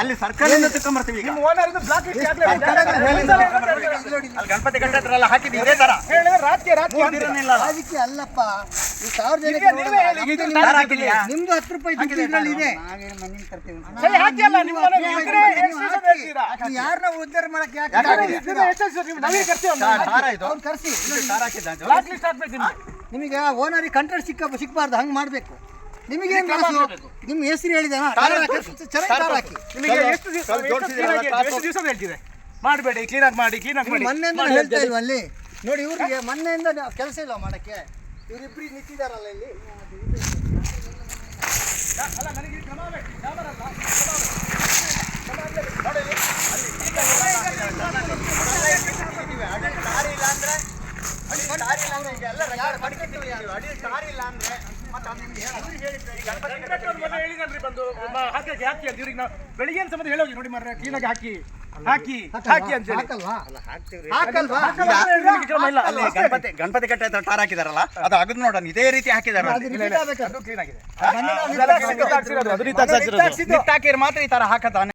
ಅಲ್ಲಿ ಸರ್ಕಾರದಿಂದ ತಗೊಂಡ್ಬರ್ತೀವಿ ಈಗ. ಅಲ್ಲಿ ಗಣಪತಿ ಕಟ್ಟೆ ಹತ್ರ ಎಲ್ಲ ಹಾಕಿದ್ದೀವಿ ಇದೇ ತರ ರಾಜಕೀಯ ಅಲ್ಲಪ್ಪ. ಈ ಸಾರ್ವಜನಿಕ ನಿಮ್ದು 10 ರೂಪಾಯಿ ದುಡ್ಡು ಇದ್ರಲ್ಲಿ ಇದೆ. ಯಾರನ್ನ ಉದ್ಧಾರ ಮಾಡಕ್ಕೆ ಕರ್ಸಿ. ನಿಮಗೆ ಓನರಿಗೆ ಕಂಟ್ರಾಕ್ಟ್ ಸಿಕ್ಬಾರ್ದು, ಹಂಗೆ ಮಾಡ್ಬೇಕು. ನಿಮಗೆ ನಿಮ್ಮ ಹೆಸರು ಹೇಳಿದಾನ ಮಾಡಬೇಡಿ, ಕ್ಲೀನಾಗಿ ಮಾಡಿ. ಮೊನ್ನೆಯಿಂದ ಹೇಳ್ತಾ ಇಲ್ವ ಅಲ್ಲಿ ನೋಡಿ, ಇವ್ರಿಗೆ ಮೊನ್ನೆಯಿಂದ ಕೆಲಸ ಇಲ್ಲ ಮಾಡಕ್ಕೆ. ಇವರಿಬ್ರಿಗೆ ನಿಂತಿದ್ದಾರಲ್ಲ ಇಲ್ಲಿ. ಬೆಳಿಗ್ಗೆ ಸಂಬಂಧ ಹೇಳೋಗಿ ನೋಡಿ ಮಾರ್ರೆ, ಕ್ಲೀನಾಗಿ ಹಾಕಿ ಅಂತ ಗಣಪತಿ ಕಟ್ಟೆ ಹತ್ರ ಟಾರ್ ಹಾಕಿದಾರಲ್ಲ, ಅದು ಅಗದು ನೋಡೋಣ ಇದೇ ರೀತಿ ಹಾಕಿದಾರೆ. ಕ್ಲೀನ್ ಆಗಿದೆ. ಹಾಕಿದ್ರೆ ಮಾತ್ರ ಈ ತರ ಹಾಕತಾನೆ.